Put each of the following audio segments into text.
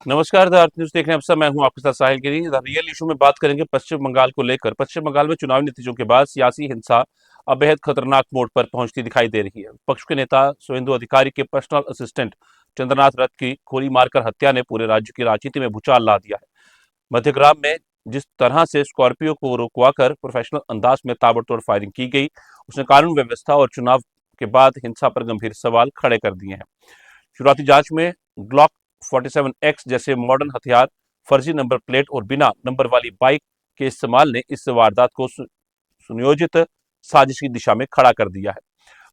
नमस्कार the earth news देख रहे हैं आप सब। मैं हूं आपके साथ साहिल गिरी। द रियल इशू में बात करेंगे पश्चिम बंगाल को लेकर। पश्चिम बंगाल में चुनावी नतीजों के बाद सियासी हिंसा अब बेहद खतरनाक मोड़ पर पहुंचती दिखाई दे रही है। पक्ष के नेता शुभेंदु अधिकारी के पर्सनल असिस्टेंट चंद्रनाथ रथ की गोली मारकर हत्या ने पूरे राज्य की राजनीति में भूचाल ला दिया है। मध्यग्राम में जिस तरह से स्कॉर्पियो को रुकवाकर प्रोफेशनल अंदाज में ताबड़तोड़ फायरिंग की गई, उसने कानून व्यवस्था और चुनाव के बाद हिंसा पर गंभीर सवाल खड़े कर दिए हैं। शुरुआती जांच में ग्लॉक 47X जैसे मॉडर्न हथियार, फर्जी नंबर प्लेट और बिना नंबर वाली बाइक के इस्तेमाल ने इस वारदात को सुनियोजित साजिश की दिशा में खड़ा कर दिया है।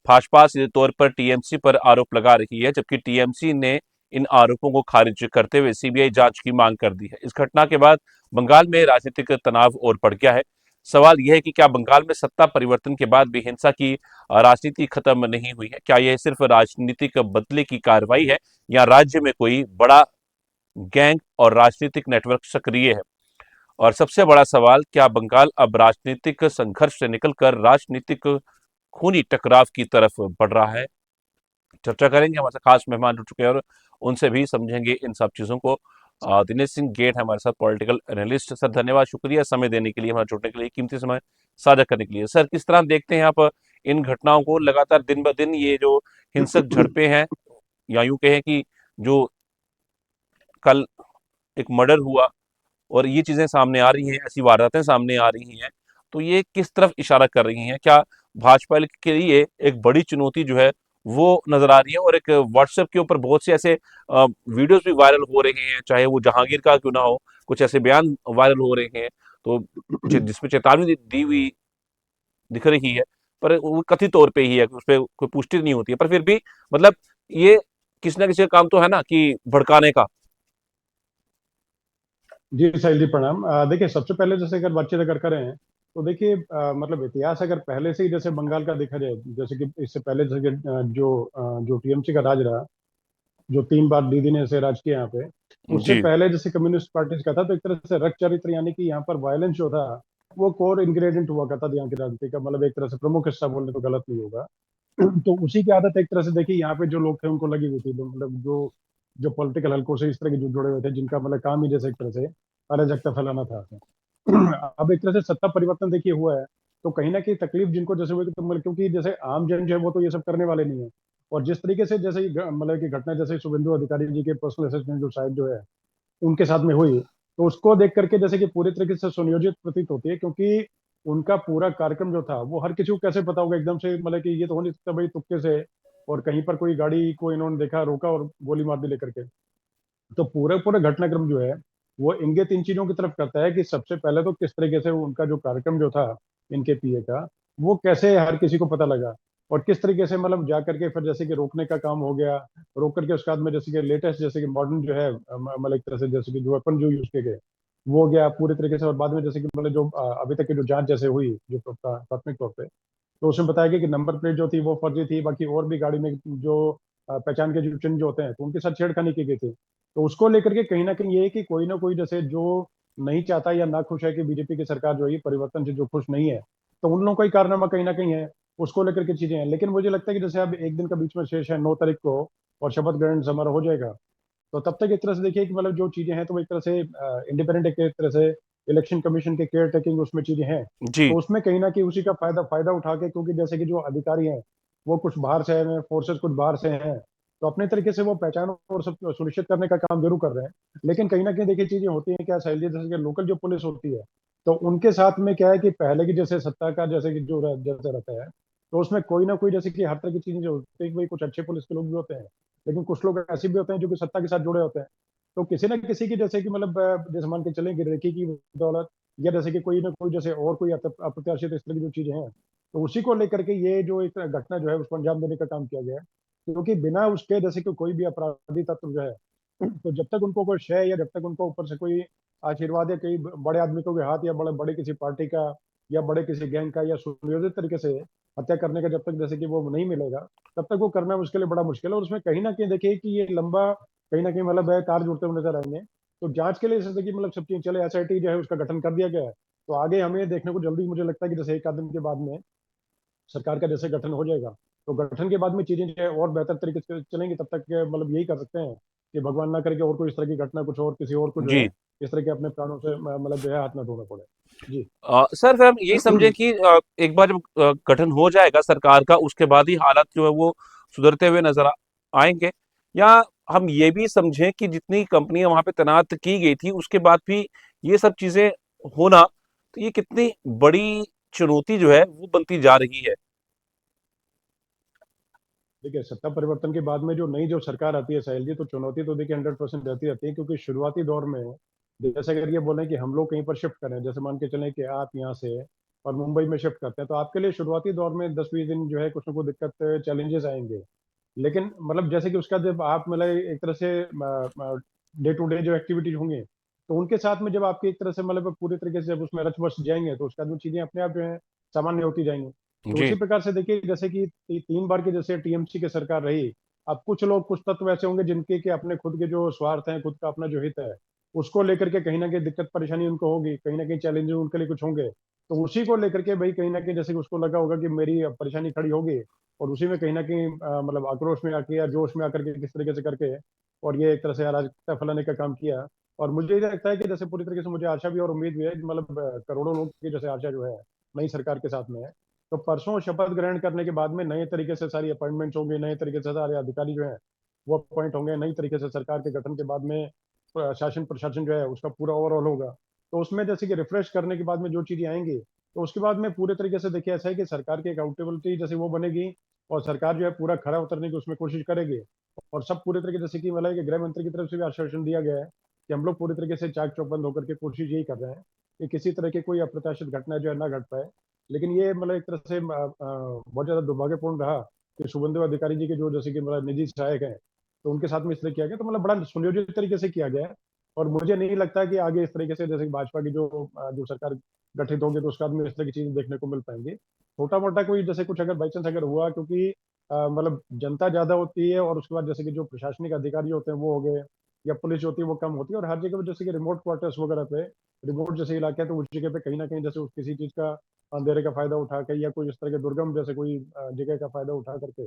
भाजपा सीधे तौर पर टीएमसी पर आरोप लगा रही है, जबकि टीएमसी ने इन आरोपों को खारिज करते हुए सीबीआई जांच की मांग कर दी है। इस घटना के बाद बंगाल में राजनीतिक तनाव और बढ़ गया है। सवाल यह है कि क्या बंगाल में सत्ता परिवर्तन के बाद भी हिंसा की राजनीति खत्म नहीं हुई है? क्या यह सिर्फ राजनीतिक बदले की कार्रवाई है या राज्य में कोई बड़ा गैंग और राजनीतिक नेटवर्क सक्रिय है? और सबसे बड़ा सवाल, क्या बंगाल अब राजनीतिक संघर्ष से निकलकर राजनीतिक खूनी टकराव की तरफ बढ़ रहा है? चर्चा करेंगे। हमारे साथ खास मेहमान जुड़ चुके हैं और उनसे भी समझेंगे इन सब चीजों को। दिनेश सिंह गेट है हमारे साथ, पॉलिटिकल एनालिस्ट। सर धन्यवाद, शुक्रिया समय देने के लिए, हमारे जुड़ने के लिए, कीमती समय साझा करने के लिए। सर किस तरह देखते हैं आप इन घटनाओं को? लगातार दिन ब दिन ये जो हिंसक झड़पें हैं, या यूं कहें कि जो कल एक मर्डर हुआ और ये चीजें सामने आ रही हैं, ऐसी वारदातें सामने आ रही हैं, तो ये किस तरफ इशारा कर रही हैं? क्या भाजपा के लिए एक बड़ी चुनौती जो है वो नजर आ रही है? और एक व्हाट्सएप के ऊपर बहुत से ऐसे वीडियोस भी वायरल हो रहे हैं, चाहे वो जहांगीर का क्यों ना हो, कुछ ऐसे बयान वायरल हो रहे हैं, तो जिसमें चेतावनी दी हुई दिख रही है, पर वो कथित तौर पे ही है, उस पर कोई पुष्टि नहीं होती है, पर फिर भी मतलब ये किसी ना किसी का काम तो है ना कि भड़काने का। जी साहिल जी प्रणाम। देखिए, सबसे पहले जैसे अगर बातचीत अगर करें तो देखिए, मतलब इतिहास अगर पहले से ही जैसे बंगाल का देखा जाए, जैसे कि इससे पहले जैसे कि, जो टीएमसी का राज रहा, जो 3 बार दीदी ने इसे राज किया यहाँ पे, उससे जी। पहले जैसे कम्युनिस्ट पार्टी का था, तो एक तरह से रक्त चरित्र यानी कि यहाँ पर वायलेंस जो था वो कोर इंग्रेडिएंट हुआ करता था यहाँ की राजनीति का, मतलब एक तरह से प्रमुख हिस्सा बोलने तो गलत नहीं होगा। तो उसी की आदत एक तरह से देखिए यहाँ पे जो लोग थे उनको लगी हुई थी, मतलब जो जो पॉलिटिकल हलकों से इस तरह के जो जुड़े हुए थे, जिनका मतलब काम ही जैसे एक तरह से अराजकता फैलाना था। अब एक तरह से सत्ता परिवर्तन देखिए हुआ है, तो कहीं ना कहीं तकलीफ जिनको जैसे हुई, तो मतलब क्योंकि जैसे आम जन जो है वो तो ये सब करने वाले नहीं है। और जिस तरीके से जैसे मतलब की घटना जैसे शुभेंदु अधिकारी जी के पर्सनल असिस्टेंट जो शायद जो है उनके साथ में हुई, तो उसको देख करके जैसे कि पूरी तरीके से सुनियोजित प्रतीत होती है, क्योंकि उनका पूरा कार्यक्रम जो था वो हर किसी को कैसे पता होगा एकदम से, मतलब कि ये तो हो नहीं सकता भाई तुक्के से और कहीं पर कोई गाड़ी को इन्होंने देखा, रोका और गोली मार दी लेकर के। तो पूरा पूरा घटनाक्रम जो है वो इंगित इन चीजों की तरफ करता है कि सबसे पहले तो किस तरीके से उनका जो कार्यक्रम जो था इनके पीए का, वो कैसे हर किसी को पता लगा और किस तरीके से मतलब जा करके फिर जैसे कि रोकने का काम हो गया। रोक करके उसके बाद में जैसे कि लेटेस्ट जैसे कि मॉडर्न जो है, मतलब एक तरह से जैसे कि जो वेपन जो यूज किए गए वो हो गया पूरी तरीके से। और बाद में जैसे कि मतलब जो अभी तक की जो जांच जैसे हुई जो प्राथमिक तौर पे, तो उसमें बताया गया कि नंबर प्लेट जो थी वो फर्जी थी, बाकी और भी गाड़ी में जो पहचान के जो चिन्ह जो होते हैं तो उनके साथ छेड़खानी की गई थी। तो उसको लेकर के कहीं ना कहीं ये है कि कोई ना कोई जैसे जो नहीं चाहता या ना खुश है कि बीजेपी की सरकार जो है ये परिवर्तन से जो खुश नहीं है, तो उन लोगों का ही कारनामा कहीं ना कहीं है, उसको लेकर के चीजें हैं। लेकिन मुझे लगता है कि जैसे अब एक दिन का बीच में शेष है 9 तारीख को और शपथ ग्रहण समारोह हो जाएगा, तो तब तक एक तरह से देखिए कि मतलब जो चीजें हैं तो वो एक तरह से इंडिपेंडेंट एक तरह से इलेक्शन कमीशन के केयर टेकिंग उसमें चीजें हैं, जी। तो उसमें कहीं ना कहीं उसी का फायदा फायदा उठा के, क्योंकि जैसे कि जो अधिकारी हैं वो कुछ बाहर से हैं, फोर्सेस कुछ बाहर से हैं, तो अपने तरीके से वो पहचान और सब सुनिश्चित करने का काम जरूर कर रहे हैं। लेकिन कहीं ना कहीं देखिए चीजें होती हैं क्या शैलजा, जैसे कि लोकल जो पुलिस होती है, तो उनके साथ में क्या है कि पहले की जैसे सत्ता का जैसे कि जो जैसे रहता है, तो उसमें कोई ना कोई जैसे कि हर तरह की चीजें जो होती है कि भाई कुछ अच्छे पुलिस के लोग भी होते हैं, लेकिन कुछ लोग ऐसे भी होते हैं जो कि सत्ता के साथ जुड़े होते हैं। तो किसी ना किसी की जैसे कि मतलब जैसे मान के चलेंगे रेकी की बदौलत, या जैसे कि कोई ना कोई जैसे और कोई अप्रत्याशित इस तरह की जो चीजें हैं, तो उसी को लेकर के ये जो एक घटना जो है उसको अंजाम देने का काम किया गया है। क्योंकि बिना उसके जैसे कि कोई भी अपराधी तत्व जो है, तो जब तक उनको कोई शय या जब तक उनको ऊपर से कोई आशीर्वाद या कई बड़े आदमी को भी हाथ या बड़े बड़े किसी पार्टी का या बड़े किसी गैंग का या सुनियोजित तरीके से हत्या करने का जब तक जैसे कि वो नहीं मिलेगा, तब तक वो करना उसके लिए बड़ा मुश्किल है। और उसमें कहीं ना कहीं देखिए कि ये लंबा कहीं ना कहीं मतलब है तार जुड़ते हुए नजर आएंगे। तो जांच के लिए जैसे कि मतलब सब चीजें चले, एसआईटी जो है उसका गठन कर दिया गया है, तो आगे हमें देखने को जल्दी मुझे लगता है कि जैसे एक आध दिन के बाद में सरकार का जैसे गठन हो जाएगा, तो गठन के बाद में चीजें जो है और बेहतर तरीके से चलेंगी। तब तक मतलब यही कर सकते हैं कि भगवान ना करे कि और कोई इस तरह की घटना कुछ और किसी और को जो है जी। इस तरह के अपने प्राणों से मतलब जो है हाथ ना धोना पड़े। जी। सर फिर हम यही समझे कि एक बार जब गठन हो जाएगा सरकार का, उसके बाद ही हालात जो है वो सुधरते हुए नजर आएंगे, या हम ये भी समझें कि जितनी कंपनियां वहां पे तैनात की गई थी उसके बाद भी ये सब चीजें होना, तो ये कितनी बड़ी चुनौती जो है वो बनती जा रही है। देखिए, सत्ता परिवर्तन के बाद में जो नई जो सरकार आती है साहिल जी, तो चुनौती तो देखिए 100% रहती है, क्योंकि शुरुआती दौर में जैसे अगर ये बोलें कि हम लोग कहीं पर शिफ्ट करें, जैसे मान के चलें कि आप यहाँ से और मुंबई में शिफ्ट करते हैं, तो आपके लिए शुरुआती दौर में 10-20 दिन जो है कुछ ना कुछ दिक्कत चैलेंजेस आएंगे। लेकिन मतलब जैसे कि उसका जब आप मतलब एक तरह से डे टू डे जो एक्टिविटीज होंगी, तो उनके साथ में जब आपकी एक तरह से मतलब पूरी तरीके से जब उसमें रच बस जाएंगे, तो उसके बाद वो चीजें अपने आप जो है सामान्य होती जाएंगी। तो जी। उसी प्रकार से देखिए, जैसे कि 3 बार की जैसे टीएमसी की सरकार रही, अब कुछ लोग कुछ तत्व ऐसे होंगे जिनके के अपने खुद के जो स्वार्थ हैं, खुद का अपना जो हित है, उसको लेकर के कहीं ना कहीं दिक्कत परेशानी उनको होगी, कहीं ना कहीं चैलेंज उनके लिए कुछ होंगे। तो उसी को लेकर के भाई कहीं ना कहीं जैसे कि उसको लगा होगा कि मेरी अब परेशानी खड़ी होगी, और उसी में कहीं ना कहीं मतलब आक्रोश में आके या जोश में आकर के किस तरीके से करके और ये एक तरह से अराजकता फैलाने का काम किया। और मुझे ये लगता है कि जैसे पूरी तरीके से मुझे आशा भी और उम्मीद भी है कि मतलब करोड़ों लोग की जैसे आशा जो है नई सरकार के साथ में है। तो परसों शपथ ग्रहण करने के बाद में नए तरीके से सारी अपॉइंटमेंट्स होंगे, नए तरीके से सारे अधिकारी जो है वो अपॉइंट होंगे, नई तरीके से सरकार के गठन के बाद में शासन प्रशासन जो है उसका पूरा ओवरऑल होगा। तो उसमें जैसे कि रिफ्रेश करने के बाद में जो चीजें आएंगी, तो उसके बाद में पूरे तरीके से देखिए ऐसा है कि सरकार की अकाउंटेबिलिटी जैसे वो बनेगी, और सरकार जो है पूरा खरा उतरने की उसमें कोशिश करेगी। और सब पूरे तरीके जैसे कि मतलब कि गृह मंत्री की तरफ से भी आश्वासन दिया गया है कि हम लोग पूरी तरीके से चाक चौबंद होकर के कोशिश यही कर रहे हैं कि किसी तरह की कोई अप्रत्याशित घटना जो है ना घट पाए। लेकिन ये मतलब एक तरह से बहुत ज्यादा दुर्भाग्यपूर्ण रहा कि शुभेंदु अधिकारी जी के जो जैसे कि मतलब निजी सहायक हैं, तो उनके साथ में इस तरह किया गया, तो मतलब बड़ा सुनियोजित तरीके से किया गया है। और मुझे नहीं लगता कि आगे इस तरीके से जैसे कि भाजपा की जो सरकार गठित होगी, तो उसके बाद में इस तरह की चीजें देखने को मिल पाएंगी। छोटा मोटा कोई जैसे कुछ अगर बाई चांस अगर हुआ, क्योंकि मतलब जनता ज्यादा होती है, और उसके बाद जैसे कि जो प्रशासनिक अधिकारी होते हैं वो हो गए, या पुलिस होती है वो कम होती है, और हर जगह पे जैसे कि रिमोट क्वार्टर्स वगैरह पे, रिमोट जैसे इलाके हैं, तो उस जगह पे कहीं ना कहीं जैसे किसी चीज का अंधेरे का फायदा उठा के या कोई इस तरह के दुर्गम जैसे कोई जगह का फायदा उठा करके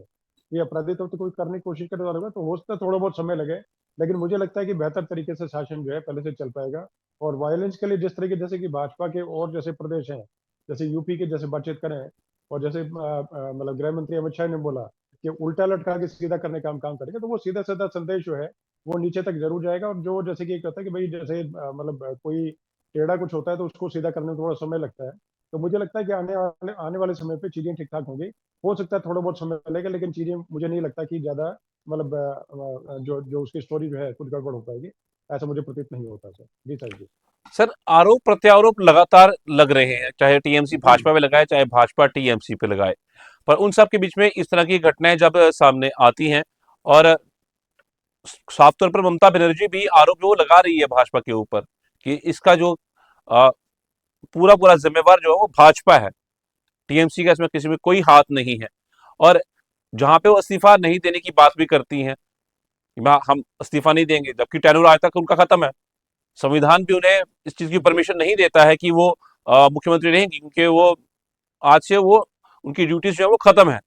ये अपराधी तो कोई करने की कोशिश करे होगा, तो हो सकता है थोड़ा बहुत समय लगे। लेकिन मुझे लगता है कि बेहतर तरीके से शासन जो है पहले से चल पाएगा। और वायलेंस के लिए जिस तरीके जैसे कि भाजपा के और जैसे प्रदेश हैं, जैसे यूपी के जैसे बातचीत करें, और जैसे मतलब गृह मंत्री अमित शाह ने बोला कि उल्टा लटका के सीधा करने का हम काम करेंगे, तो वो सीधा साधा संदेश जो है वो नीचे तक जरूर जाएगा। और जो जैसे कि कहता है कि भाई जैसे मतलब कोई टेढ़ा कुछ होता है तो उसको सीधा करने में थोड़ा समय लगता है। तो मुझे लगता है कि आने वाले समय पे चीजें ठीक ठाक होंगी। हो सकता है थोड़ा बहुत समय लगेगा, लेकिन चीजें मुझे नहीं लगता कि ज्यादा मतलब जो जो उसकी स्टोरी जो है कुछ गड़बड़ हो पाएगी, ऐसा मुझे प्रतीत नहीं होता सर। जी सर जी। सर आरोप प्रत्यारोप लगातार लग रहे हैं, चाहे टीएमसी जी। भाजपा पे लगाए चाहे भाजपा टीएमसी पे लगाए, पर उन सब के बीच में इस तरह की घटनाएं जब सामने आती हैं, और साफ तौर पर ममता बनर्जी भी आरोप जो वो लगा रही है भाजपा के ऊपर कि इसका जो अ, पूरा पूरा जिम्मेवार जो है वो भाजपा है, टीएमसी का इसमें किसी में कोई हाथ नहीं है। और जहां पे वो इस्तीफा नहीं देने की बात भी करती हैं कि हम इस्तीफा नहीं देंगे, जबकि टेन्योर आज तक उनका खत्म है। संविधान भी उन्हें इस चीज की परमिशन नहीं देता है कि वो मुख्यमंत्री रहेंगी, क्योंकि वो आज से वो उनकी ड्यूटीज जो है वो खत्म है।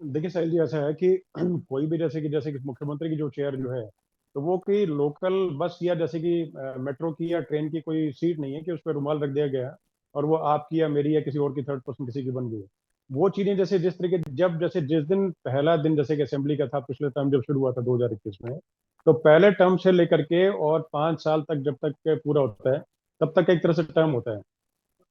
देखिए साहिल जी, ऐसा है कि कोई भी जैसे कि मुख्यमंत्री की जो चेयर जो है, तो वो कोई लोकल बस या जैसे कि मेट्रो की या ट्रेन की कोई सीट नहीं है कि उस पर रुमाल रख दिया गया और वो आपकी या मेरी या किसी और की थर्ड पर्सन किसी की बन गई। वो चीजें जैसे जिस तरीके जब जैसे जिस दिन पहला दिन जैसे कि असेंबली का था पिछले टर्म जब शुरू हुआ था 2021 में, तो पहले टर्म से लेकर के और 5 साल तक जब तक के पूरा होता है, तब तक का एक तरह से टर्म होता है।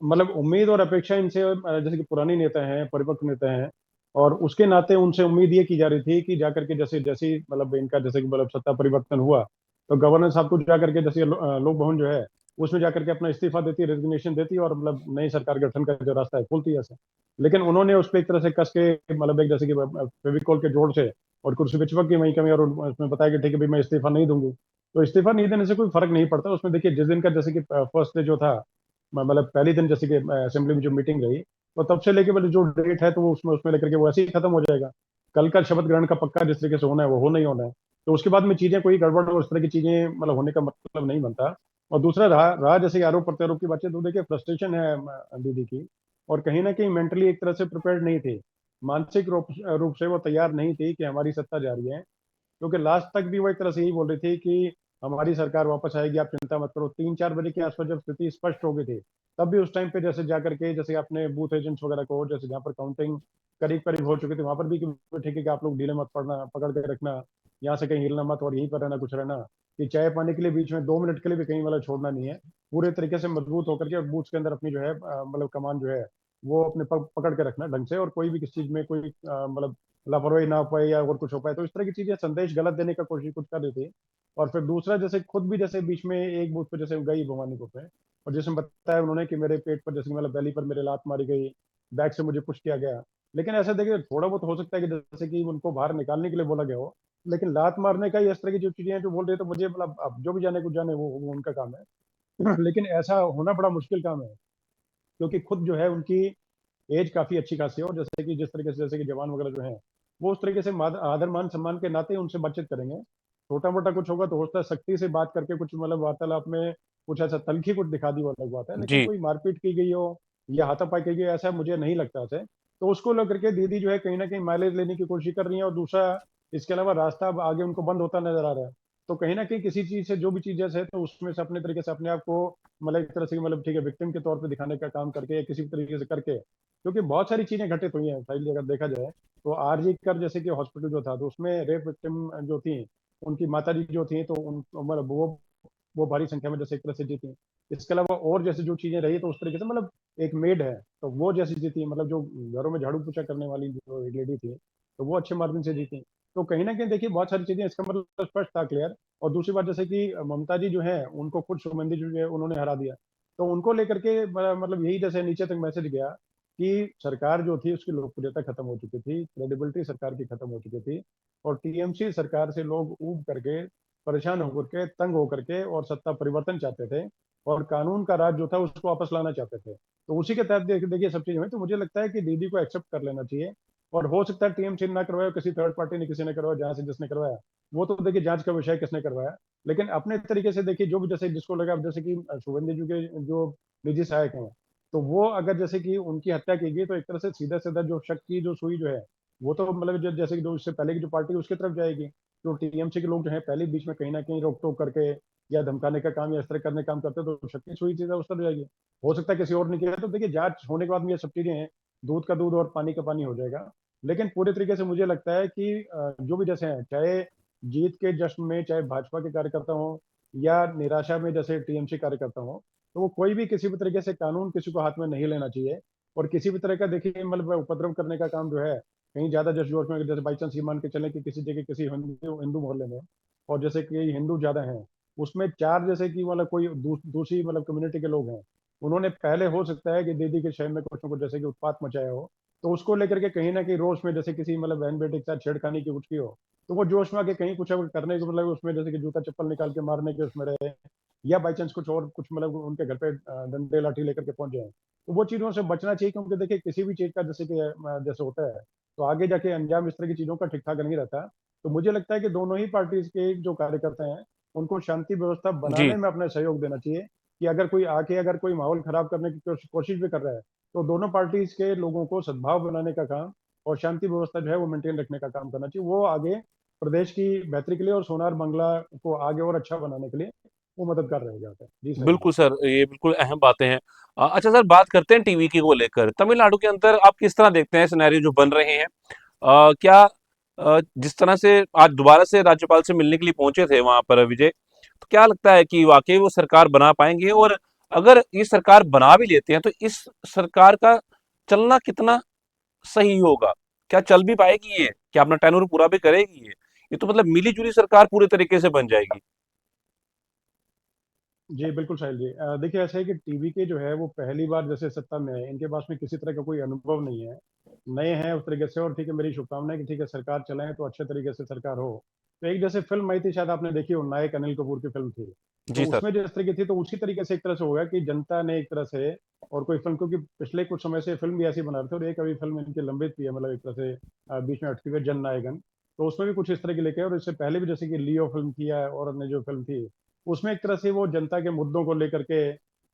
मतलब उम्मीद और अपेक्षा इनसे जैसे कि पुरानी नेता हैं, परिपक्व नेता हैं, और उसके नाते उनसे उम्मीद ये की जा रही थी कि जाकर के जैसे जैसे ही मतलब इनका जैसे कि मतलब सत्ता परिवर्तन हुआ, तो गवर्नर साहब को जाकर के जैसे लोक भवन जो है उसमें जाकर के अपना इस्तीफा देती, रेजिग्नेशन देती, और मतलब नई सरकार गठन का जो रास्ता है खोलती है ऐसे। लेकिन उन्होंने उस पर एक तरह से कस के मतलब एक जैसे कि फेविकॉल के जोड़ से और कुर्सी पे चिपक गई वहीं कमी, और उसमें बताया कि ठीक है भाई मैं इस्तीफा नहीं दूंगी। तो इस्तीफा नहीं देने से कोई फर्क नहीं पड़ता उसमें। देखिए जिस दिन का जैसे कि फर्स्ट डे जो था, मतलब पहले दिन जैसे कि असेंबली में जो मीटिंग रही, तो तब से लेके मतलब जो डेट है तो वो उसमें उसमें लेकर के वो ऐसे ही खत्म हो जाएगा। कल का शपथ ग्रहण का पक्का जिस तरीके से होना है वो हो नहीं होना है। तो उसके बाद में चीजें कोई गड़बड़ और उस तरह की चीजें मतलब होने का मतलब नहीं बनता। और दूसरा रहा रहा जैसे कि आरोप प्रत्यारोप की बातचीत, तो देखिए फ्रस्ट्रेशन है दीदी की, और कहीं ना कहीं मेंटली एक तरह से प्रिपेयर्ड नहीं थी, मानसिक रूप से वो तैयार नहीं थी कि हमारी सत्ता जा रही है, क्योंकि लास्ट तक भी वो एक तरह से यही बोल रही थी कि हमारी सरकार वापस आएगी, आप चिंता मत करो। 3-4 बजे के आसपास जब स्थिति स्पष्ट हो गई थी, तब भी उस टाइम पे जैसे जाकर के, जैसे अपने बूथ एजेंट्स वगैरह को, जैसे जहाँ पर काउंटिंग करीब करीब हो चुकी थी, वहां पर भी कि ठीक है कि आप लोग ढीले मत पड़ना, पकड़ के रखना, यहाँ से कहीं हिलना मत, और यहीं पर रहना, कुछ रहना, कि चाय पानी के लिए बीच में 2 मिनट के लिए भी कहीं मतलब छोड़ना नहीं है। पूरे तरीके से मजबूत होकर के और बूथ के अंदर अपनी जो है मतलब कमान जो है वो अपने पकड़ के रखना ढंग से, और कोई भी किसी चीज में कोई मतलब लापरवाही ना हो पाए या और कुछ हो पाए, तो इस तरह की चीजें संदेश गलत देने का कोशिश कुछ कर रही थी। और फिर दूसरा, जैसे खुद भी जैसे बीच में एक बूथ पे जैसे गई भवानीपुर पे, और जिसमें बताया उन्होंने कि मेरे पेट पर जैसे मतलब बैली पर मेरे लात मारी गई, बैक से मुझे पुश किया गया। लेकिन ऐसा देखिए, थोड़ा बहुत हो सकता है कि जैसे कि उनको बाहर निकालने के लिए बोला गया हो, लेकिन लात मारने का, इस तरह की जो चीजें हैं जो बोल रहे हैं, तो मुझे मतलब अब जो भी जाने कुछ जाने, वो उनका काम है। लेकिन ऐसा होना बड़ा मुश्किल काम है, क्योंकि खुद जो है उनकी एज काफी अच्छी खासी है, और जैसे कि जिस तरीके से जैसे कि जवान वगैरह जो हैं, वो उस तरीके से आदर मान सम्मान के नाते उनसे बातचीत करेंगे। छोटा मोटा कुछ होगा तो हो सकता है सख्ती से बात करके कुछ मतलब वार्तालाप में कुछ ऐसा तलखी कुछ दिखा दी, वो अलग बात है, लेकिन जी। कोई मारपीट की गई हो या हाथापाई की गई हो, ऐसा मुझे नहीं लगता है। तो उसको लेकर के दीदी जो है कहीं ना कहीं माइलेज लेने की कोशिश कर रही है, और दूसरा, इसके अलावा रास्ता अब आगे उनको बंद होता नजर आ रहा है। तो कहीं ना कहीं किसी चीज से, जो भी चीज जैसे है, तो उसमें से अपने तरीके से अपने आप को मतलब एक तरह से मतलब ठीक है विक्टिम के तौर पे दिखाने का काम करके, या किसी भी तरीके से करके, क्योंकि बहुत सारी चीजें घटित हुई हैं साहिल जी, अगर देखा जाए तो आरजी कर जैसे कि हॉस्पिटल जो था, तो उसमें रेप विक्टिम जो थी, उनकी माता जी जो थी, तो उन मतलब वो भारी संख्या में जैसे एक तरह से जीती। इसके अलावा और जैसे जो चीजें रही, तो उस तरीके से मतलब एक मेड है, तो वो जैसे जीती, मतलब जो घरों में झाड़ू पोछा करने वाली जो एक लेडी थी, तो वो अच्छे मार्जिन से जीती। तो कहीं ना कहीं देखिए बहुत सारी चीजें, इसका मतलब स्पष्ट था, क्लियर। और दूसरी बात, जैसे कि ममता जी जो है, उनको खुद शुभमंदी जी जो है उन्होंने हरा दिया। तो उनको लेकर के मतलब यही जैसे नीचे तक मैसेज गया कि सरकार जो थी उसकी लोकप्रियता खत्म हो चुकी थी, क्रेडिबिलिटी सरकार की खत्म हो चुकी थी, और टीएमसी सरकार से लोग ऊब करके, परेशान होकर के, तंग होकर के, और सत्ता परिवर्तन चाहते थे, और कानून का राज जो था उसको वापस लाना चाहते थे। तो उसी के तहत देखिए सब चीजें हुई, तो मुझे लगता है कि दीदी को एक्सेप्ट कर लेना चाहिए। और हो सकता है टीएमसी ना करवाया, किसी थर्ड पार्टी ने किसी ने करवाया, जहां से जिसने करवाया, वो तो देखिए जांच का विषय है किसने करवाया। लेकिन अपने तरीके से देखिए, जो भी जैसे जिसको लगा, जैसे कि शुभेंदु जी के जो निजी सहायक हैं, तो वो अगर जैसे कि उनकी हत्या की गई, तो एक तरह से सीधा सीधा जो शक की जो सुई जो है, वो तो मतलब जैसे कि जो इससे पहले की जो पार्टी उसकी तरफ जाएगी। तो टीएमसी के लोग जो है पहले बीच में कहीं ना कहीं रोक टोक करके या धमकाने का काम या इस तरह करने का काम करते हैं, तो शक की सुई सीधा उस तरफ जाएगी। हो सकता है किसी और ने किया, तो देखिए जांच होने के बाद में ये सब चीजें हैं, दूध का दूध और पानी का पानी हो जाएगा। लेकिन पूरे तरीके से मुझे लगता है कि जो भी जैसे हैं, चाहे जीत के जश्न में चाहे भाजपा के कार्यकर्ता हों, या निराशा में जैसे टीएमसी कार्यकर्ता हों, तो वो कोई भी किसी भी तरीके से कानून किसी को हाथ में नहीं लेना चाहिए। और किसी भी तरह का देखिए मतलब उपद्रव करने का काम जो है, कहीं ज्यादा जस जोश में, जैसे बाई चांस ये मान के चले कि किसी जगह किसी हिंदू हिंदू मोहल्ले में, और जैसे कि हिंदू ज्यादा हैं, उसमें चार जैसे कि मतलब कोई दूसरी मतलब कम्युनिटी के लोग हैं, उन्होंने पहले हो सकता है कि दीदी के शहर में कुछ ना कुछ जैसे कि उत्पात मचाया हो, तो उसको लेकर के कहीं ना कहीं रोष में जैसे किसी मतलब बहन बेटे के साथ छेड़खानी की कुछ की हो, तो वो जोश में आके कहीं कुछ अगर करने को मतलब उसमें जैसे कि जूता चप्पल निकाल के मारने के उसमें रहे, या बाई चांस कुछ और कुछ मतलब उनके घर पे डंडे लाठी लेकर के पहुंच जाए, तो वो चीजों से बचना चाहिए। क्योंकि देखिए किसी भी चीज का जैसे कि जैसे होता है, तो आगे जाके अंजाम इस तरह की चीजों का ठीक ठाक नहीं रहता। तो मुझे लगता है कि दोनों ही पार्टीज के जो कार्यकर्ता हैं, उनको शांति व्यवस्था जी। बनाने में अपना सहयोग देना चाहिए। कि अगर कोई आके अगर कोई माहौल खराब करने की कोशिश भी कर रहा है, तो दोनों पार्टीज के लोगों को सद्भाव बनाने का काम और शांति व्यवस्था जो है वो मेंटेन रखने का काम करना चाहिए। वो आगे प्रदेश की बेहतरी के लिए और सोनार बांग्ला को आगे और अच्छा बनाने के लिए वो मददगार रहेगा। जी सही जी। बिल्कुल सर, ये बिल्कुल अहम बातें हैं। अच्छा सर, बात करते हैं टीवी की को लेकर। तमिलनाडु के अंदर आप किस तरह देखते हैं सिनेरियो जो बन रहे हैं? क्या जिस तरह से आज दोबारा से राज्यपाल से मिलने के लिए पहुंचे थे वहां पर विजय, तो क्या लगता है कि वाकई वो सरकार बना पाएंगे? और अगर ये सरकार बना भी लेते हैं तो इस सरकार का चलना कितना सही होगा? क्या चल भी पाएगी ये? क्या अपना टेन्योर पूरा भी करेगी ये? ये तो मतलब मिली जुली सरकार पूरे तरीके से बन जाएगी। जी बिल्कुल साहिल जी, देखिए ऐसा है कि टीवी के जो है वो पहली बार जैसे सत्ता में है, इनके पास में किसी तरह का कोई अनुभव नहीं है, नए हैं उस तरीके से। और ठीक है, मेरी शुभकामना है कि ठीक है सरकार चलाएं तो अच्छे तरीके से सरकार हो। तो एक जैसे फिल्म आई थी, शायद आपने देखी हो, नायक अनिल कपूर की फिल्म थी, तो जी सर। उसमें जिस तरीके थी, तो उसी तरीके से एक तरह से होगा कि जनता ने एक तरह से, और कोई फिल्म, क्योंकि पिछले कुछ समय से फिल्म भी ऐसी बना रहे थे, और एक अभी फिल्म इनकी लंबित भी है, मतलब एक तरह से बीच में अटकी हुई है, जन नायकन। तो उसमें भी कुछ इस तरह की लेके, और इससे पहले भी जैसे कि लियो फिल्म थी और अन्य जो फिल्म थी, उसमें एक तरह से वो जनता के मुद्दों को लेकर के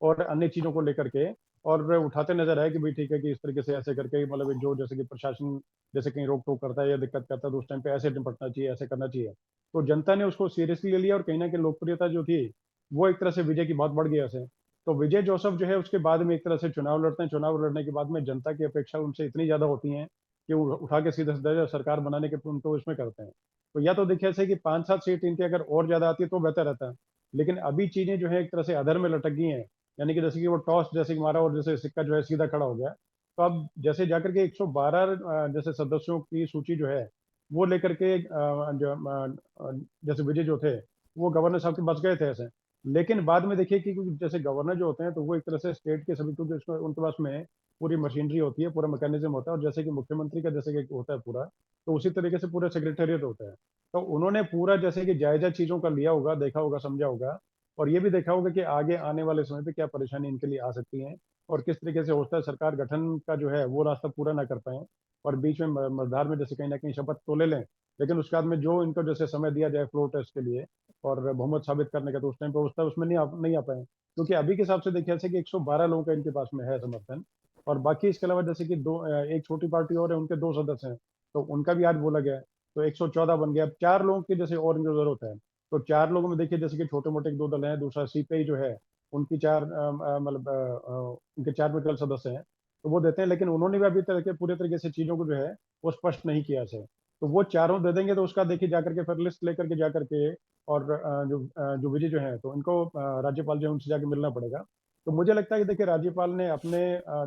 और अन्य चीजों को लेकर के और उठाते नजर आए कि भाई ठीक है कि इस तरीके से ऐसे करके मतलब जो जैसे कि प्रशासन जैसे कहीं रोक टोक करता है या दिक्कत करता है तो उस टाइम पे ऐसे निपटना चाहिए, ऐसे करना चाहिए। तो जनता ने उसको सीरियसली ले लिया और कहीं ना कहीं लोकप्रियता जो थी वो एक तरह से विजय की बहुत बढ़ गई ऐसे। तो विजय जोसेफ जो है उसके बाद में एक तरह से चुनाव लड़ते हैं, चुनाव लड़ने के बाद में जनता की अपेक्षा उनसे इतनी ज्यादा होती है कि वो उठा के सीधे सीधे सरकार बनाने के उनको इसमें करते हैं। तो या तो देखिए ऐसे कि 5-7 सीट इनकी अगर और ज्यादा आती है तो बेहतर रहता है। लेकिन अभी चीजें जो है एक तरह से अधर में लटक गई हैं, यानी कि जैसे कि वो टॉस जैसे कि मारा और जैसे सिक्का जो है सीधा खड़ा हो गया। तो अब जैसे जाकर के 112 जैसे सदस्यों की सूची जो है वो लेकर के जैसे विजय जो थे वो गवर्नर साहब के बच गए थे ऐसे। लेकिन बाद में देखिए कि जैसे गवर्नर जो होते हैं तो वो एक तरह से स्टेट के सभी, क्योंकि उनके पास में पूरी मशीनरी होती है, पूरा मैकेनिज्म होता है, और जैसे कि मुख्यमंत्री का जैसे कि होता है पूरा, तो उसी तरीके से पूरा सेक्रेटेरिएट होता है। तो उन्होंने पूरा जैसे कि जायजा चीजों का लिया होगा, देखा होगा, समझा होगा, और ये भी देखा होगा कि आगे आने वाले समय पे क्या परेशानी इनके लिए आ सकती है और किस तरीके से होता है सरकार गठन का जो है वो रास्ता पूरा ना कर पाए और बीच में मझधार में जैसे कहीं ना कहीं शपथ तो ले लें, लेकिन उसके बाद में जो इनको जैसे समय दिया जाए फ्लोर टेस्ट के लिए और बहुमत साबित करने का, तो उस टाइम पर उसका उसमें नहीं आ पाए, क्योंकि अभी के हिसाब से देखिए ऐसे कि 112 लोगों का इनके पास में है समर्थन। और बाकी इसके अलावा जैसे कि एक छोटी पार्टी और है, उनके 2 सदस्य हैं, तो उनका भी आज बोला गया है, तो 114 बन गया। अब 4 लोगों की जैसे और इनको जरूरत है, तो 4 लोगों में देखिए जैसे कि छोटे मोटे 2 दल हैं, दूसरा सीपीआई जो है उनकी मतलब उनके 4 विकल्प सदस्य हैं, तो वो देते हैं, लेकिन उन्होंने भी अभी तक के पूरे तरीके से चीजों को जो है वो स्पष्ट नहीं किया है। तो वो चारों दे देंगे तो उसका देखिए जाकर के फिर लिस्ट लेकर के जाकर के और जो विजय जो है तो इनको राज्यपाल जो है उनसे जाके मिलना पड़ेगा। तो मुझे लगता है कि देखिए राज्यपाल ने अपने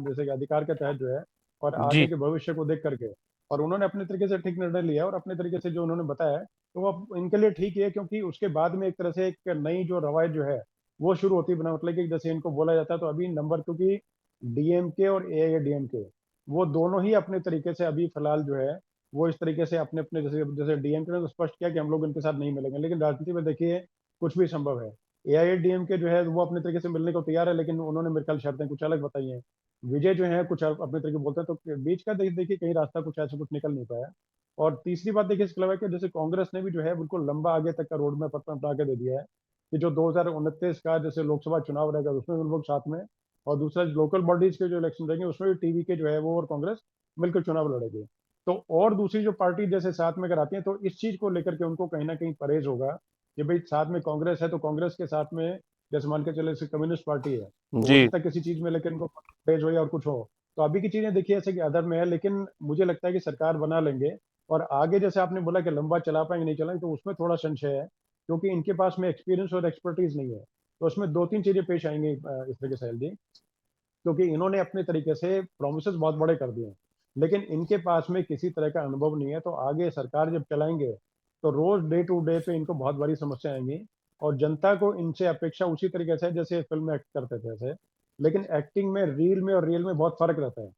जैसे कि अधिकार के तहत जो है और आगे जी। के भविष्य को देख करके और उन्होंने अपने तरीके से ठीक निर्णय लिया और अपने तरीके से जो उन्होंने बताया है, तो वो अब इनके लिए ठीक ही है, क्योंकि उसके बाद में एक तरह से एक नई जो रवायत जो है वो शुरू होती है बना, मतलब कि जैसे इनको बोला जाता है तो अभी नंबर, क्योंकि डीएमके और एआईएडीएमके वो दोनों ही अपने तरीके से अभी फिलहाल जो है वो इस तरीके से अपने अपने जैसे जैसे डीएमके ने तो स्पष्ट किया कि हम लोग इनके साथ नहीं मिलेंगे, लेकिन राजनीति में देखिए कुछ भी संभव है। एआईएडीएमके जो है वो अपने तरीके से मिलने को तैयार है, लेकिन उन्होंने मेरे ख्याल शर्तें कुछ अलग बताई हैं। विजय जो है कुछ अपने तरीके बोलते हैं, तो बीच का देखिए कहीं रास्ता कुछ ऐसा कुछ निकल नहीं पाया। और तीसरी बात देखिए इसके अलावा कि जैसे कांग्रेस ने भी जो है बिल्कुल लंबा आगे तक का रोड मैप अपना बना के दे दिया है कि जो 2029 का जैसे लोकसभा चुनाव रहेगा उसमें उन लोग साथ में, और दूसरा लोकल बॉडीज के जो इलेक्शन रहेंगे उसमें भी टीवी के जो है वो और कांग्रेस मिलकर चुनाव लड़ेंगे। तो और दूसरी जो पार्टी जैसे साथ में अगर आती है तो इस चीज को लेकर के उनको कहीं ना कहीं परहेज होगा कि भाई साथ में कांग्रेस है तो कांग्रेस के साथ में जैसे मान के चले जैसे कम्युनिस्ट पार्टी है, तो हो जी। सकता है किसी चीज में लेकिन इनको परहेज हो या और कुछ हो। तो अभी की चीजें देखिए ऐसे कि अदर में है, लेकिन मुझे लगता है कि सरकार बना लेंगे। और आगे जैसे आपने बोला कि लंबा चला पाएंगे नहीं चलाएंगे, तो उसमें थोड़ा संशय है, क्योंकि इनके पास में एक्सपीरियंस और एक्सपर्टीज नहीं है। तो उसमें 2-3 चीजें पेश आएंगी इस तरीके से जी, क्योंकि इन्होंने अपने तरीके से प्रोमिस बहुत बड़े कर दिए हैं, लेकिन इनके पास में किसी तरह का अनुभव नहीं है। तो आगे सरकार जब चलाएंगे तो रोज डे टू डे पे इनको बहुत बड़ी समस्या आएंगी, और जनता को इनसे अपेक्षा उसी तरीके से है जैसे फिल्म में एक्ट करते थे ऐसे, लेकिन एक्टिंग में रील में और रियल में बहुत फर्क रहता है।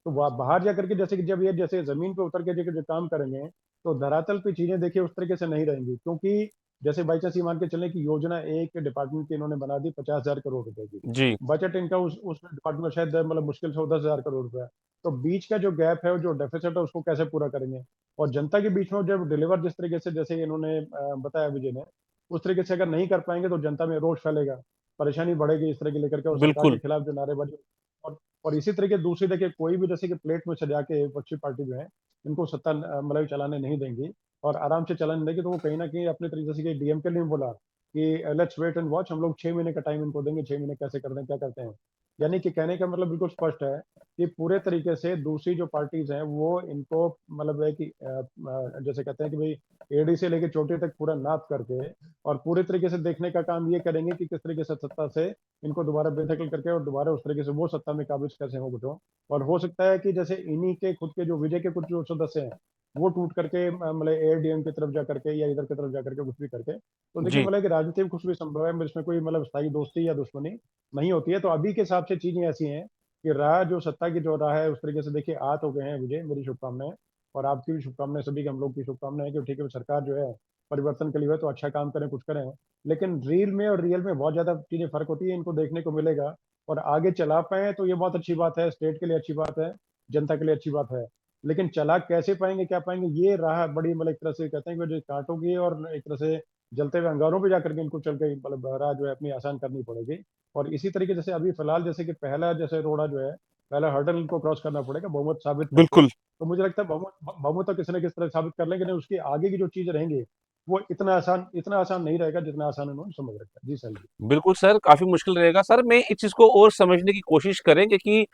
तो बाहर जाकर के जैसे कि जब ये जैसे जमीन पे उतर के जो काम करेंगे तो धरातल पे चीजें देखिए उस तरीके से नहीं रहेंगी, क्योंकि जैसे बाई चांस ये मान के चले कि योजना एक डिपार्टमेंट की इन्होंने बना दी 50,000 करोड़ रुपए की, जी। बजट इनका उस डिपार्टमेंट में शायद मतलब मुश्किल से 10,000 करोड़ रुपए। तो बीच का जो गैप है, जो डेफिसिट है, उसको कैसे पूरा करेंगे? और जनता के बीच में जब डिलीवर जिस तरीके से जैसे इन्होंने बताया विजय ने, उस तरीके से अगर नहीं कर पाएंगे तो जनता में रोष फैलेगा, परेशानी बढ़ेगी इस तरह की लेकर के, और सरकार के बिल्कुल। खिलाफ जो नारेबाजी। और और इसी तरीके दूसरी देखिए कोई भी जैसे कि प्लेट में सजा के विपक्षी पार्टी जो है इनको सत्ता मतलब चलाने नहीं देंगी और आराम से चलाने देंगी, तो वो कहीं ना कहीं अपने तरीके से डीएमके ने बोला कि लेट्स वेट एंड वॉच, हम लोग 6 महीने का टाइम इनको देंगे, 6 महीने कैसे करते हैं क्या करते हैं। यानी कि कहने का मतलब बिल्कुल स्पष्ट है कि पूरे तरीके से दूसरी जो पार्टीज हैं वो इनको मतलब है कि जैसे कहते हैं कि भाई एडी से लेके चोटी तक पूरा नाप करके और पूरे तरीके से देखने का काम ये करेंगे कि किस तरीके से सत्ता से इनको दोबारा बेदखल करके और दोबारा उस तरीके से वो सत्ता में काबिज कैसे हो कुछ हो। और हो सकता है कि जैसे इन्हीं के खुद के जो विजय के कुछ जो सदस्य हैं वो टूट करके मतलब एडीएम की तरफ जा करके या इधर की तरफ जा करके कुछ भी करके, तो देखिए जी। मतलब कि राजनीति में कुछ भी संभव है, इसमें कोई मतलब स्थायी दोस्ती या दुश्मनी नहीं होती है। तो अभी के हिसाब से चीजें ऐसी हैं कि राह जो सत्ता की जो राह है उस तरीके से देखिए आ तो गए हैं विजय, मेरी शुभकामनाएं और आपकी भी शुभकामनाएं, सभी के हम लोग की शुभकामनाएं कि ठीक है सरकार जो है परिवर्तन के लिए है तो अच्छा काम करें, कुछ करें। लेकिन रील में और रियल में बहुत ज्यादा चीजें फर्क होती है, इनको देखने को मिलेगा। और आगे चला पाए तो ये बहुत अच्छी बात है, स्टेट के लिए अच्छी बात है, जनता के लिए अच्छी बात है। लेकिन चला कैसे पाएंगे क्या पाएंगे, ये राह बड़ी मतलब एक तरह से कहते हैं कि जो कांटों की है और एक तरह से जलते हुए अंगारों पे जाकर के इनको चल के मतलब राह जो है अपनी आसान करनी पड़ेगी। और इसी तरीके जैसे अभी फिलहाल जैसे कि पहला जैसे रोड़ा जो है, पहला हर्डल इनको क्रॉस करना पड़ेगा बहुमत साबित करके। बिल्कुल। तो मुझे लगता है बहुमत बहुमत तो किसी न किसी तरह साबित कर लेंगे, नहीं उसकी आगे की जो चीज रहेंगी वो इतना आसान नहीं रहेगा जितना आसान उन्होंने समझ रखा है। जी सर जी। बिल्कुल सर, काफी मुश्किल रहेगा सर। मैं इस चीज को और समझने की कोशिश करेंगे कि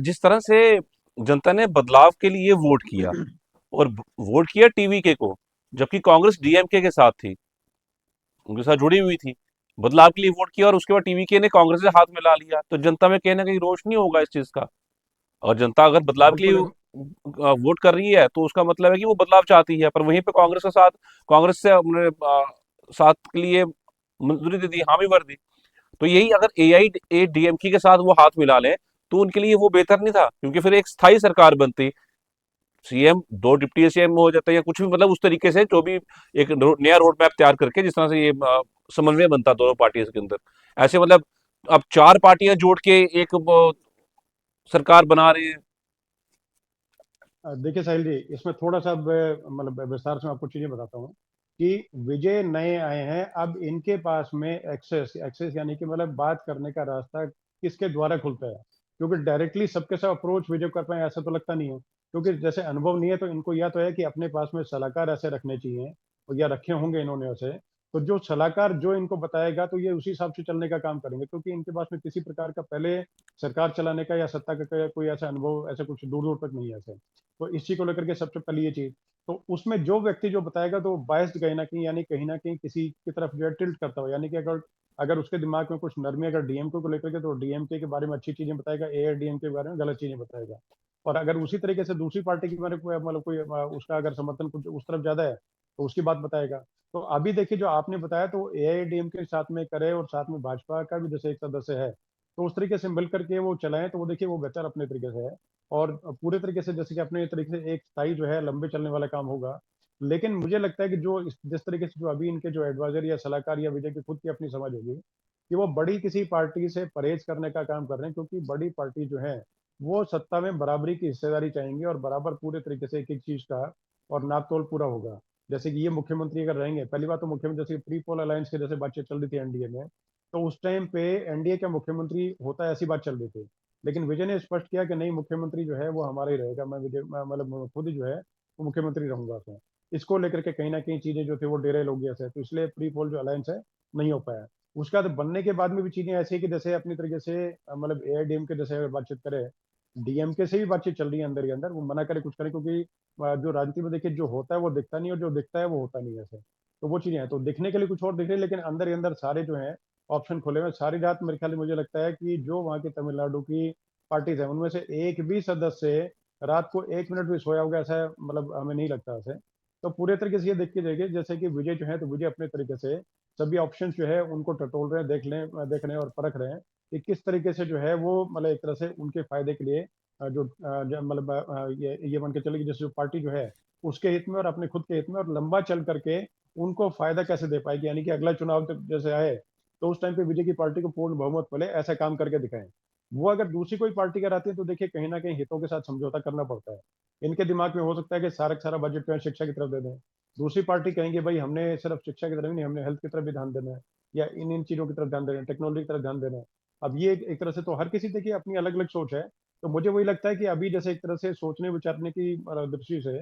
जिस तरह से जनता ने बदलाव के लिए वोट किया, और वोट किया टीवीके को, जबकि कांग्रेस डीएमके के साथ थी, उनके साथ जुड़ी हुई थी। बदलाव के लिए वोट किया और उसके बाद टीवीके ने कांग्रेस से हाथ मिला लिया, तो जनता में कहीं ना कहीं रोष नहीं होगा इस चीज का। और जनता अगर बदलाव के लिए बिल्कुल वोट कर रही है तो उसका मतलब है कि वो बदलाव चाहती है, पर वहीं पे कांग्रेस के साथ, कांग्रेस से अपने साथ के लिए मंजूरी दे दी, हामी भर दी। तो यही अगर एआईएडीएमके के साथ वो हाथ मिला लें तो उनके लिए वो बेहतर नहीं था, क्योंकि फिर एक स्थायी सरकार बनती, सीएम दो डिप्टी सीएम हो जाते हैं या कुछ भी, मतलब उस तरीके से जो भी एक नया रोड मैप तैयार करके, जिस तरह से ये समन्वय बनता दोनों पार्टियों के अंदर। ऐसे मतलब अब चार पार्टियां जोड़ के एक सरकार बना रहे हैं। देखिए साहिल जी, इसमें थोड़ा सा मतलब विस्तार से मैं आपको चीजें बताता हूँ कि विजय नए आए हैं, अब इनके पास में एक्सेस एक्सेस यानी कि मतलब बात करने का रास्ता किसके द्वारा खुलता है, क्योंकि डायरेक्टली सबके सब अप्रोच विजय कर पाए ऐसा तो लगता नहीं है। क्योंकि जैसे अनुभव नहीं है तो इनको या तो है कि अपने पास में सलाहकार ऐसे रखने चाहिए, और या रखे होंगे इन्होंने ऐसे। तो जो सलाहकार जो इनको बताएगा तो ये उसी हिसाब से चलने का काम करेंगे, क्योंकि इनके पास में किसी प्रकार का पहले सरकार चलाने का या सत्ता का कोई ऐसा अनुभव ऐसा कुछ दूर दूर तक नहीं है ऐसे। तो इस चीज को लेकर के सबसे पहले ये चीज, तो उसमें जो व्यक्ति जो बताएगा तो बायस्ड कहीं ना कहीं, यानी कहीं ना कहीं किसी की तरफ जो है टिल्ट करता हो, यानी कि अगर अगर उसके दिमाग में कुछ नरमी अगर डीएमके को लेकर के, तो डीएमके के बारे में अच्छी चीजें बताएगा, एआईडीएमके के बारे में गलत चीजें बताएगा। और अगर उसी तरीके से दूसरी पार्टी के बारे में मतलब कोई उसका अगर समर्थन कुछ उस तरफ ज्यादा है तो उसकी बात बताएगा। तो अभी देखिए जो आपने बताया, तो एआईडीएमके के साथ में करे और साथ में भाजपा का भी जैसे एक सदस्य है, तो उस तरीके से मिल करके वो चलाएं, तो वो देखिए वो बेहतर अपने तरीके से है। और पूरे तरीके से जैसे कि अपने तरीके से एक स्थायी जो है लंबे चलने वाला काम होगा। लेकिन मुझे लगता है कि जो जिस तरीके से जो अभी इनके जो एडवाइजर या सलाहकार या विजय की खुद की अपनी समझ होगी कि वो बड़ी किसी पार्टी से परहेज करने का काम कर रहे हैं, क्योंकि बड़ी पार्टी जो है वो सत्ता में बराबरी की हिस्सेदारी चाहेंगे और बराबर पूरे तरीके से एक एक चीज का और नाप तोल पूरा होगा। जैसे कि ये मुख्यमंत्री अगर रहेंगे, पहली बात तो मुख्यमंत्री जैसे प्री पोल अलायंस के जैसे बातचीत चल रही थी एनडीए में, तो उस टाइम पे एनडीए का मुख्यमंत्री होता है ऐसी बात चल रही थी। लेकिन विजय ने स्पष्ट किया कि नहीं, मुख्यमंत्री जो है वो हमारा ही रहेगा, मतलब खुद ही जो है वो मुख्यमंत्री रहूंगा उसमें। इसको लेकर के कहीं ना कहीं चीजें जो थे वो डेरे लोग गया, तो इसलिए प्री पोल जो अलायंस है नहीं हो पाया। उसका तो बनने के बाद में भी चीजें ऐसी है कि जैसे अपनी तरीके से मतलब एआईडीएम के जैसे अगर बातचीत करे, डीएमके से भी बातचीत चल रही है अंदर ही अंदर, वो मना करे कुछ करे, क्योंकि जो राजनीति में देखिए जो होता है वो दिखता नहीं, और जो दिखता है वो होता नहीं है ऐसे। तो वो चीजें हैं, तो दिखने के लिए कुछ और दिख रही है, लेकिन अंदर ही अंदर सारे जो है ऑप्शन खुले हुए हैं। सारी रात मेरे ख्याल में मुझे लगता है कि जो वहाँ की तमिलनाडु की पार्टीज है उनमें से एक भी सदस्य रात को 1 मिनट भी सोया होगा ऐसा मतलब हमें नहीं लगता ऐसे। तो पूरे तरीके से ये देख के जाएंगे जैसे कि विजय जो है, तो विजय अपने तरीके से सभी ऑप्शन जो है उनको टटोल रहे हैं, देख रहे हैं और परख रहे हैं कि किस तरीके से जो है वो मतलब एक तरह से उनके फायदे के लिए मतलब ये मान के चले कि जैसे जो पार्टी जो है उसके हित में और अपने खुद के हित में और लंबा चल करके उनको फायदा कैसे दे पाएगी, यानी कि अगला चुनाव तक जैसे आए तो उस टाइम पे विजय की पार्टी को पूर्ण बहुमत मिले, ऐसा काम करके दिखाएं। वो अगर दूसरी कोई पार्टी का आती है तो देखिए कहीं ना कहीं हितों के साथ समझौता करना पड़ता है। इनके दिमाग में हो सकता है कि सारा का सारा बजट जो है शिक्षा की तरफ दे दें, दूसरी पार्टी कहेंगे भाई हमने सिर्फ शिक्षा की तरफ नहीं, हमने हेल्थ की तरफ भी ध्यान देना है, या इन इन चीजों की तरफ ध्यान देना है, टेक्नोलॉजी की तरफ ध्यान देना है। अब ये एक तरह से तो हर किसी देखिए अपनी अलग अलग सोच है। तो मुझे वही लगता है कि अभी जैसे एक तरह से सोचने विचारने की दृष्टि से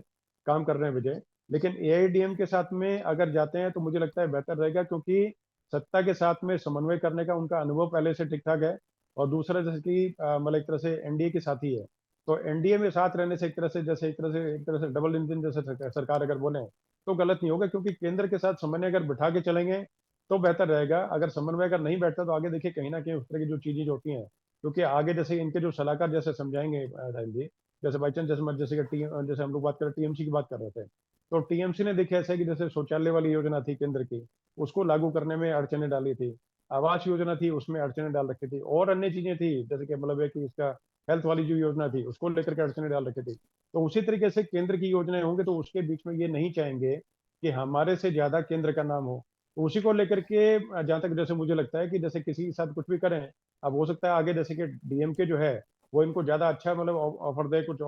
काम कर रहे हैं विजय। लेकिन एआईडीएम के साथ में अगर जाते हैं तो मुझे लगता है बेहतर रहेगा, क्योंकि सत्ता के साथ में समन्वय करने का उनका अनुभव पहले से ठीक ठाक है। और दूसरा जैसे कि मतलब एक तरह से एनडीए के साथ ही है, तो एनडीए में साथ रहने से एक तरह से जैसे एक तरह से डबल इंजन जैसे सरकार अगर बोले तो गलत नहीं होगा, क्योंकि केंद्र के साथ समन्वय अगर बिठा के चलेंगे तो बेहतर रहेगा। अगर समन्वय अगर नहीं बैठता तो आगे देखिए कहीं ना कहीं उस तरह की जो चीजें जो होती हैं, क्योंकि आगे जैसे इनके जो सलाहकार जैसे समझाएंगे राहुल जी, जैसे बाई चांस जैसे कि जैसे हम लोग बात करें टीएमसी की बात कर रहे थे, तो टीएमसी ने देखिए ऐसा है कि जैसे शौचालय वाली योजना थी केंद्र की, उसको लागू करने में अड़चने डाली थी। आवास योजना थी उसमें अड़चने डाल रखी थी, और अन्य चीजें थी जैसे कि मतलब है कि इसका हेल्थ वाली जो योजना थी उसको लेकर के अड़चने डाल रखी थी। तो उसी तरीके से केंद्र की योजनाएं होंगी तो उसके बीच में ये नहीं चाहेंगे कि हमारे से ज्यादा केंद्र का नाम हो। तो उसी को लेकर के जहां तक जैसे मुझे लगता है कि जैसे किसी के साथ कुछ भी करें, अब हो सकता है आगे जैसे कि डीएमके जो है वो इनको ज्यादा अच्छा मतलब ऑफर दे कुछ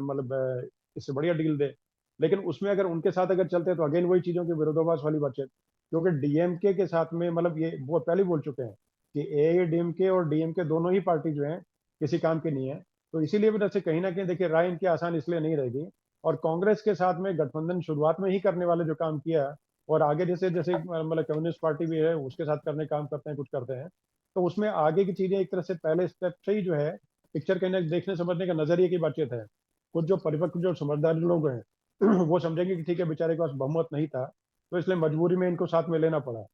मतलब इससे बढ़िया डील दे, लेकिन उसमें अगर उनके साथ अगर चलते हैं तो अगेन वही चीजों की विरोधाभास वाली बात है। क्योंकि डीएमके के साथ में मतलब ये वो पहले ही बोल चुके हैं कि एआईडीएमके और डीएमके दोनों ही पार्टी जो है किसी काम की नहीं है। तो इसीलिए वजह से कहीं ना कहीं देखिए राय इनकी आसान इसलिए नहीं रहेगी। और कांग्रेस के साथ में गठबंधन शुरुआत में ही करने वाले जो काम किया, और आगे जैसे जैसे मतलब कम्युनिस्ट पार्टी भी है उसके साथ करने काम करते हैं कुछ करते हैं, तो उसमें आगे की चीजें एक तरह से पहले स्टेप से ही जो है पिक्चर कहीं ना देखने समझने का नजरिए की बातचीत है। कुछ जो परिपक्व जो समझदार लोग हैं वो समझेंगे कि ठीक है बेचारे के पास बहुमत नहीं था, तो इसलिए मजबूरी में इनको साथ में लेना पड़ा।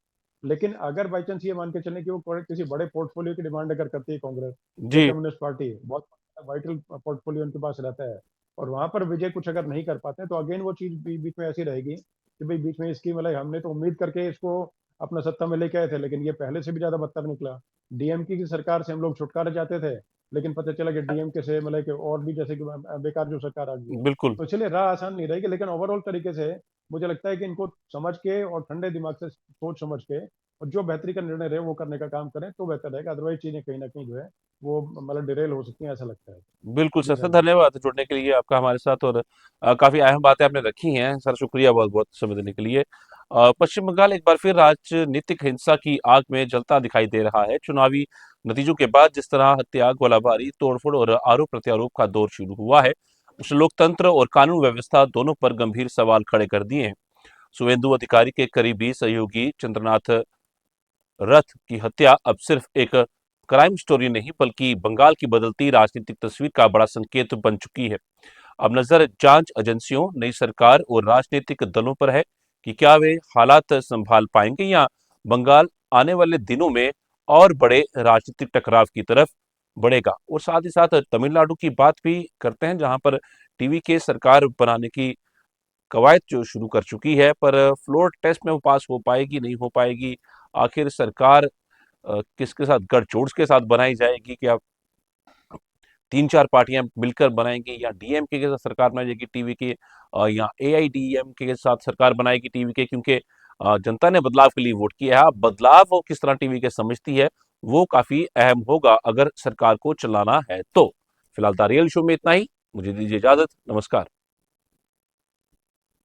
लेकिन अगर बाई चांस ये मान के चलें कि वो किसी बड़े पोर्टफोलियो की डिमांड अगर करती है कांग्रेस या जी, कम्युनिस्ट पार्टी, बहुत वाइटल पोर्टफोलियो उनके पास रहता है, और वहां पर विजय कुछ अगर नहीं कर पाते हैं, तो अगेन वो चीज बीच में ऐसी रहेगी कि भाई बीच में इसकी मतलब हमने तो उम्मीद करके इसको अपना सत्ता में लेके आए थे, लेकिन ये पहले से भी ज्यादा बदतर निकला। डीएमके की सरकार से हम लोग छुटकारा चाहते थे, लेकिन पता चला कि डीएमके से मतलब कि और भी जैसे कि बेकार जो सरकार आ गई है। बिल्कुल। तो इसलिए राह आसान नहीं रहेगी, लेकिन ओवरऑल तरीके से मुझे लगता है कि इनको समझ के और ठंडे दिमाग से सोच समझ के और जो बेहतरी का निर्णय रहे वो करने का काम करें तो बेहतर रहेगा। अदरवाइज चीजें कहीं ना कहीं जो है वो मतलब डिरेल हो सकती हैं, ऐसा लगता है। बिल्कुल जी सर, सर राजीव। धन्यवाद जुड़ने के लिए आपका हमारे साथ, और काफ़ी अहम बातें आपने रखी हैं सर, शुक्रिया बहुत-बहुत समय देने के लिए। पश्चिम बंगाल एक बार फिर राजनीतिक हिंसा की आग में जलता दिखाई दे रहा है। चुनावी नतीजों के बाद जिस तरह हत्या, गोलाबारी, तोड़फोड़ और आरोप-प्रत्यारोप का दौर शुरू हुआ है, उसने लोकतंत्र और कानून व्यवस्था दोनों पर गंभीर सवाल खड़े कर दिए हैं। शुवेंदु अधिकारी के करीबी सहयोगी चंद्रनाथ रथ की हत्या अब सिर्फ एक क्राइम स्टोरी नहीं बल्कि बंगाल की बदलती राजनीतिक तस्वीर का बड़ा संकेत बन चुकी है। अब नजर जांच एजेंसियों, नई सरकार और राजनीतिक दलों पर है कि क्या वे हालात संभाल पाएंगे या बंगाल आने वाले दिनों में और बड़े राजनीतिक टकराव की तरफ बढ़ेगा। और साथ ही साथ तमिलनाडु की बात भी करते हैं, जहां पर टीवी के सरकार बनाने की कवायद जो शुरू कर चुकी है, पर फ्लोर टेस्ट में वो पास हो पाएगी नहीं हो पाएगी, आखिर सरकार किसके साथ गठजोड़ के साथ बनाई जाएगी, क्या तीन चार पार्टियां मिलकर बनाएंगी या डीएमके के साथ सरकार बनाई जाएगी टीवी की, या एआईडीएमके के साथ सरकार बनाएगी टीवी के, क्योंकि जनता ने बदलाव के लिए वोट किया है। अब बदलाव वो किस तरह टीवी के समझती है वो काफी अहम होगा अगर सरकार को चलाना है तो। फिलहाल द रियल शो में इतना ही, मुझे दीजिए इजाजत, नमस्कार।